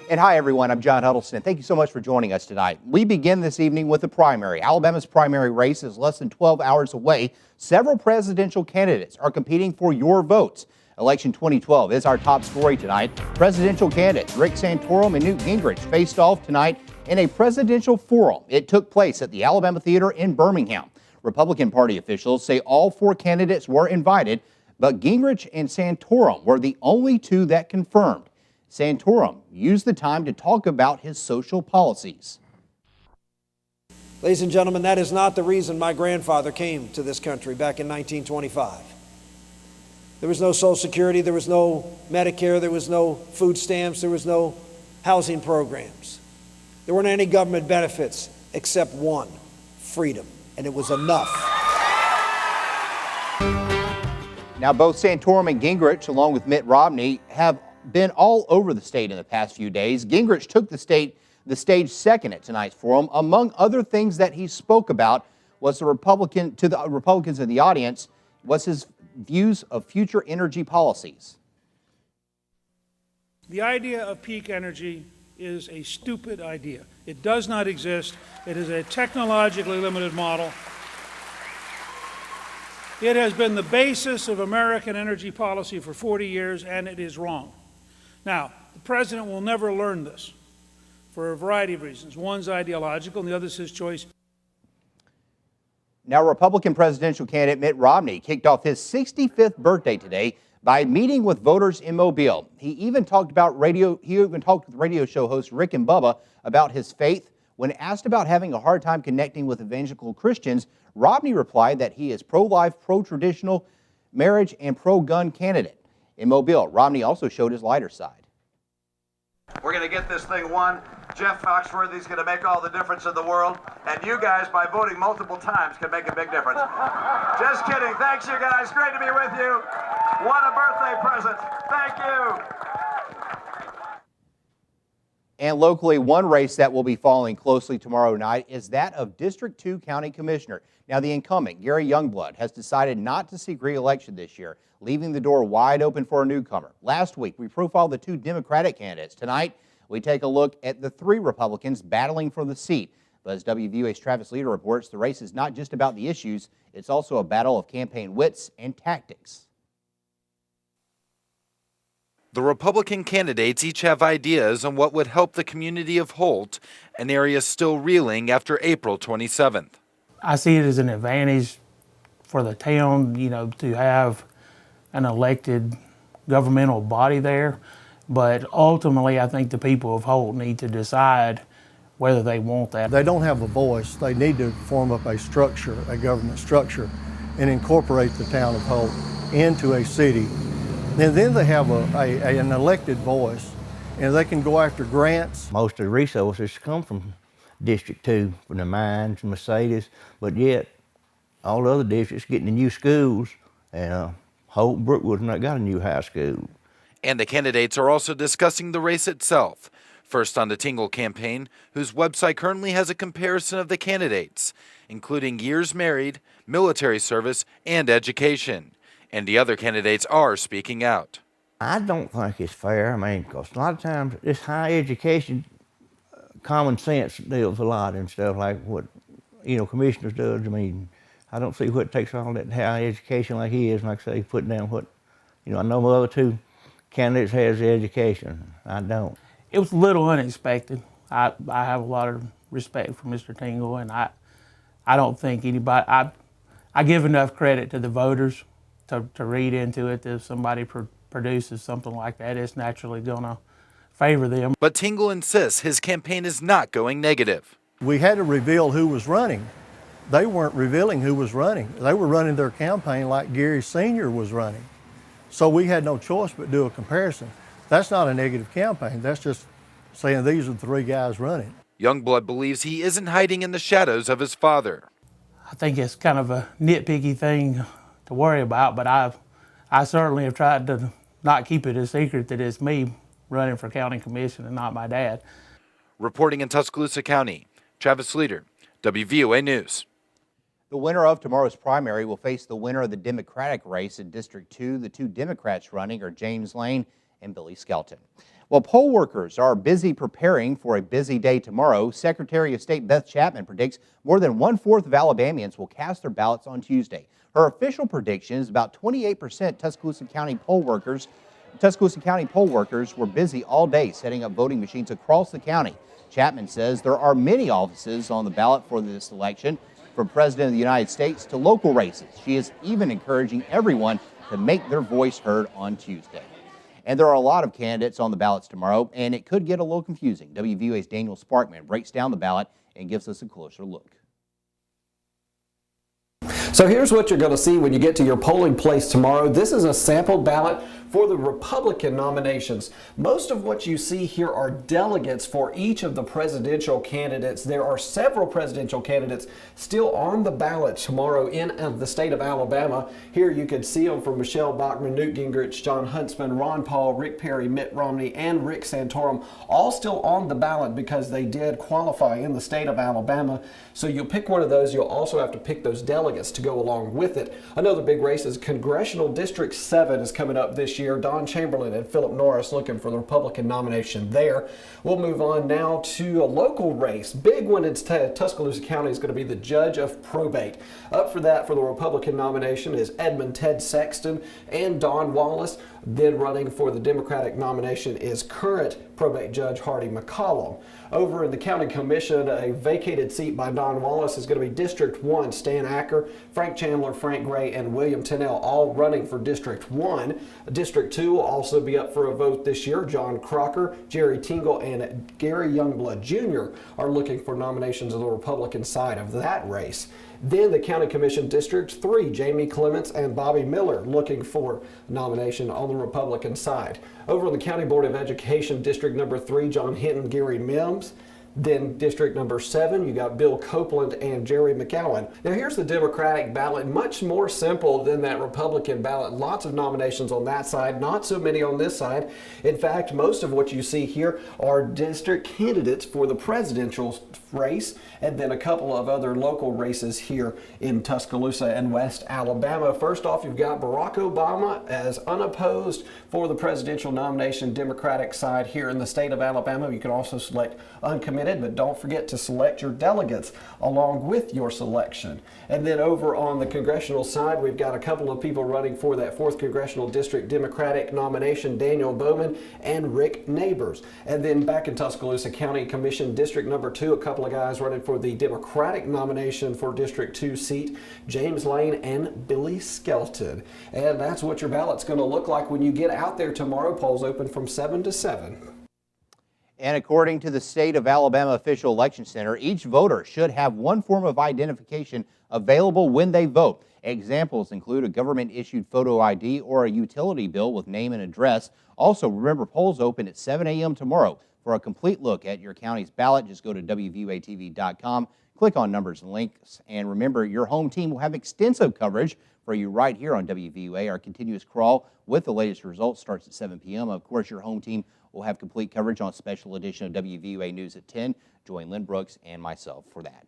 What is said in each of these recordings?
And hi, everyone. I'm John Huddleston. Thank you so much for joining us tonight. We begin this evening with the primary. Alabama's primary race is less than 12 hours away. Several presidential candidates are competing for your votes. Election 2012 is our top story tonight. Presidential candidates Rick Santorum and Newt Gingrich faced off tonight in a presidential forum. It took place at the Alabama Theater in Birmingham. Republican Party officials say all four candidates were invited, but Gingrich and Santorum were the only two that confirmed. Santorum used the time to talk about his social policies. Ladies and gentlemen, that is not the reason my grandfather came to this country back in 1925. There was no Social Security, there was no Medicare, there was no food stamps, there was no housing programs. There weren't any government benefits except one, freedom, and it was enough. Now, both Santorum and Gingrich, along with Mitt Romney, have been all over the state in the past few days. Gingrich took the stage second at tonight's forum. Among other things that he spoke about was the Republicans in the audience was his views of future energy policies. The idea of peak energy is a stupid idea. It does not exist. It is a technologically limited model. It has been the basis of American energy policy for 40 years, and it is wrong. Now, the president will never learn this for a variety of reasons. One's ideological, and the other's his choice. Now, Republican presidential candidate Mitt Romney kicked off his 65th birthday today by meeting with voters in Mobile. He even talked with radio show host Rick and Bubba about his faith. When asked about having a hard time connecting with evangelical Christians, Romney replied that he is pro-life, pro-traditional marriage, and pro-gun candidate. In Mobile, Romney also showed his lighter side. We're going to get this thing won. Jeff Foxworthy's going to make all the difference in the world. And you guys, by voting multiple times, can make a big difference. Just kidding. Thanks, you guys. Great to be with you. What a birthday present. Thank you. And locally, one race that will be following closely tomorrow night is that of District 2 County Commissioner. Now, the incumbent, Gary Youngblood, has decided not to seek re-election this year, leaving the door wide open for a newcomer. Last week, we profiled the two Democratic candidates. Tonight, we take a look at the three Republicans battling for the seat. But as WVUA's Travis Leader reports, the race is not just about the issues, it's also a battle of campaign wits and tactics. The Republican candidates each have ideas on what would help the community of Holt, an area still reeling after April 27th. I see it as an advantage for the town, to have an elected governmental body there. But ultimately, I think the people of Holt need to decide whether they want that. They don't have a voice. They need to form up a structure, a government structure, and incorporate the town of Holt into a city. And then they have an elected voice, and they can go after grants. Most of the resources come from District 2, from the mines, Mercedes, but yet all the other districts getting the new schools, and Holt and Brookwood's not got a new high school. And the candidates are also discussing the race itself. First on the Tingle campaign, whose website currently has a comparison of the candidates, including years married, military service, and education. And the other candidates are speaking out. I don't think it's fair. Because a lot of times this high education, common sense deals a lot and stuff like what, commissioners does. I don't see what takes all that high education like he is, like I say, putting down what, I know my other two candidates has the education. I don't. It was a little unexpected. I have a lot of respect for Mr. Tingle, and I don't think anybody, I give enough credit to the voters to read into it that if somebody produces something like that, it's naturally going to favor them. But Tingle insists his campaign is not going negative. We had to reveal who was running. They weren't revealing who was running. They were running their campaign like Gary Sr. was running. So we had no choice but do a comparison. That's not a negative campaign. That's just saying these are the three guys running. Youngblood believes he isn't hiding in the shadows of his father. I think it's kind of a nitpicky thing to worry about, but I certainly have tried to not keep it a secret that it's me running for county commission and not my dad. Reporting in Tuscaloosa County, Travis Leader, WVUA News. The winner of tomorrow's primary will face the winner of the Democratic race in District 2. The two Democrats running are James Lane and Billy Skelton. Well, poll workers are busy preparing for a busy day tomorrow. Secretary of State Beth Chapman predicts more than 1/4 of Alabamians will cast their ballots on Tuesday. Her official prediction is about 28% Tuscaloosa County poll workers were busy all day setting up voting machines across the county. Chapman says there are many offices on the ballot for this election, from President of the United States to local races. She is even encouraging everyone to make their voice heard on Tuesday. And there are a lot of candidates on the ballots tomorrow, and it could get a little confusing. WVUA's Daniel Sparkman breaks down the ballot and gives us a closer look. So here's what you're going to see when you get to your polling place tomorrow. This is a sample ballot for the Republican nominations. Most of what you see here are delegates for each of the presidential candidates. There are several presidential candidates still on the ballot tomorrow in the state of Alabama. Here you can see them for Michelle Bachmann, Newt Gingrich, John Huntsman, Ron Paul, Rick Perry, Mitt Romney, and Rick Santorum, all still on the ballot because they did qualify in the state of Alabama. So you'll pick one of those. You'll also have to pick those delegates to go along with it. Another big race is Congressional District 7 is coming up this year. Don Chamberlain and Philip Norris looking for the Republican nomination there. We'll move on now to a local race. Big one in Tuscaloosa County is going to be the Judge of Probate. Up for that for the Republican nomination is Edmund Ted Sexton and Don Wallace. Then running for the Democratic nomination is current probate judge Hardy McCollum. Over in the County Commission, a vacated seat by Don Wallace is going to be District 1, Stan Acker, Frank Chandler, Frank Gray, and William Tennell, all running for District 1. District 2 will also be up for a vote this year. John Crocker, Jerry Tingle, and Gary Youngblood Jr. are looking for nominations on the Republican side of that race. Then the County Commission District 3, Jamie Clements and Bobby Miller looking for nomination on the Republican side. Over on the County Board of Education District number 3, John Hinton, Gary Mims. Then District number 7, you got Bill Copeland and Jerry McGowan. Now here's the Democratic ballot, much more simple than that Republican ballot. Lots of nominations on that side, not so many on this side. In fact, most of what you see here are district candidates for the presidential race, and then a couple of other local races here in Tuscaloosa and West Alabama. First off, you've got Barack Obama as unopposed for the presidential nomination, Democratic side here in the state of Alabama. You can also select uncommitted, but don't forget to select your delegates along with your selection. And then over on the congressional side, we've got a couple of people running for that 4th Congressional District Democratic nomination, Daniel Bowman and Rick Neighbors. And then back in Tuscaloosa County Commission District number 2, a couple of guys running for the Democratic nomination for District 2 seat, James Lane and Billy Skelton. And that's what your ballot's going to look like when you get out there tomorrow. Polls open from 7 to 7. And according to the State of Alabama Official Election Center, each voter should have one form of identification available when they vote. Examples include a government-issued photo ID or a utility bill with name and address. Also, remember, polls open at 7 a.m. tomorrow. For a complete look at your county's ballot, just go to WVUATV.com, click on numbers and links, and remember, your home team will have extensive coverage for you right here on WVUA. Our continuous crawl with the latest results starts at 7 p.m. Of course, your home team will have complete coverage on a special edition of WVUA News at 10. Join Lynn Brooks and myself for that.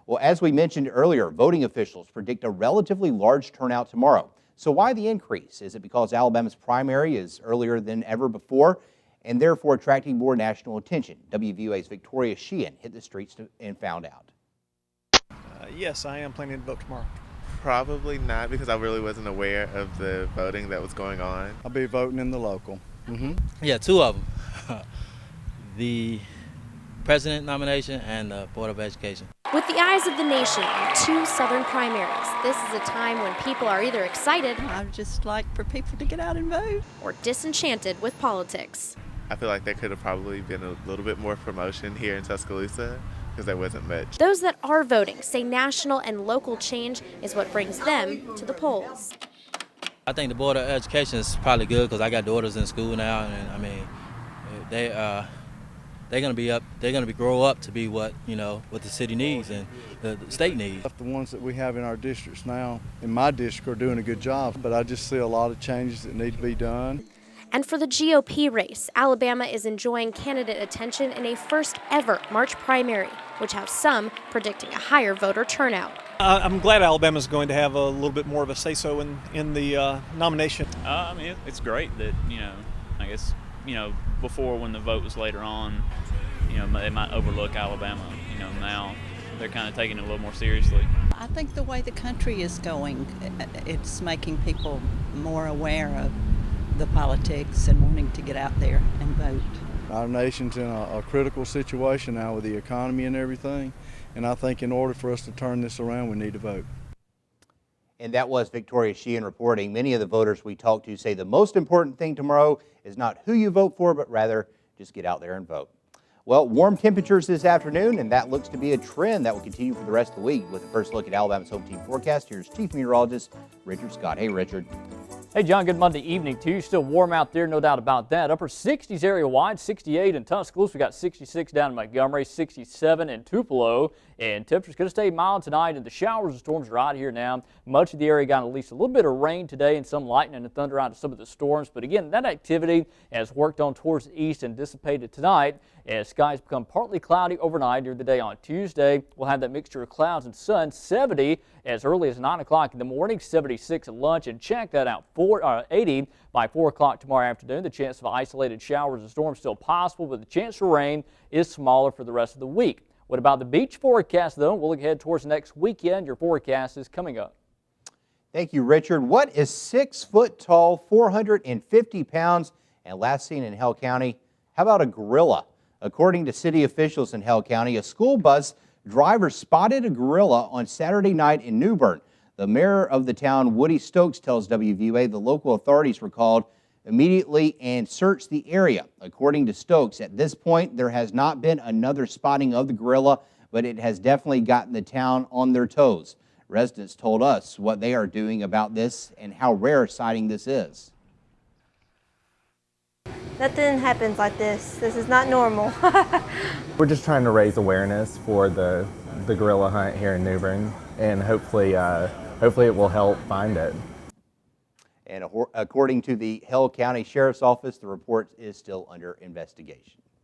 Well, as we mentioned earlier, voting officials predict a relatively large turnout tomorrow. So why the increase? Is it because Alabama's primary is earlier than ever before and therefore attracting more national attention? WVUA's Victoria Sheehan hit the streets and found out. Yes, I am planning to vote tomorrow. Probably not, because I really wasn't aware of the voting that was going on. I'll be voting in the local. Yeah, 2 of them. The president nomination and the Board of Education. With the eyes of the nation on 2 Southern primaries, this is a time when people are either excited, I would just like for people to get out and vote, or disenchanted with politics. I feel like there could have probably been a little bit more promotion here in Tuscaloosa, because there wasn't much. Those that are voting say national and local change is what brings them to the polls. I think the Board of Education is probably good because I got daughters in school now, and I mean, they're going to be grow up to be what what the city needs and the state needs. The ones that we have in our districts now, in my district, are doing a good job, but I just see a lot of changes that need to be done. And for the GOP race, Alabama is enjoying candidate attention in a first-ever March primary, which has some predicting a higher voter turnout. I'm glad Alabama's going to have a little bit more of a say-so in the nomination. I mean, it's great that, I guess before when the vote was later on, they might overlook Alabama. Now they're kind of taking it a little more seriously. I think the way the country is going, it's making people more aware of the politics and wanting to get out there and vote. Our nation's in a critical situation now with the economy and everything, and I think in order for us to turn this around, we need to vote. And that was Victoria Sheehan reporting. Many of the voters we talked to say the most important thing tomorrow is not who you vote for, but rather just get out there and vote. Well, warm temperatures this afternoon, and that looks to be a trend that will continue for the rest of the week. With the first look at Alabama's home team forecast, here's Chief Meteorologist Richard Scott. Hey, Richard. Hey, John, good Monday evening to you. Still warm out there, no doubt about that. Upper 60s area-wide, 68 in Tuscaloosa. We got 66 down in Montgomery, 67 in Tupelo. And temperatures going to stay mild tonight, and the showers and storms are out here now. Much of the area got at least a little bit of rain today and some lightning and thunder out of some of the storms. But again, that activity has worked on towards the east and dissipated tonight as skies become partly cloudy overnight. During the day on Tuesday, we'll have that mixture of clouds and sun. 70 as early as 9 o'clock in the morning, 76 at lunch, and check that out, 80 by 4 o'clock tomorrow afternoon. The chance of isolated showers and storms still possible, but the chance for rain is smaller for the rest of the week. What about the beach forecast, though? We'll look ahead towards next weekend. Your forecast is coming up. Thank you, Richard. What is 6 foot tall, 450 pounds, and last seen in Hell County? How about a gorilla? According to city officials in Hell County, a school bus driver spotted a gorilla on Saturday night in New Bern. The mayor of the town, Woody Stokes, tells WVUA the local authorities were called immediately and searched the area. According to Stokes, at this point, there has not been another spotting of the gorilla, but it has definitely gotten the town on their toes. Residents told us what they are doing about this and how rare a sighting this is. Nothing happens like this. This is not normal. We're just trying to raise awareness for the gorilla hunt here in New Bern, and hopefully it will help find it. And according to the Hell County Sheriff's Office, the report is still under investigation.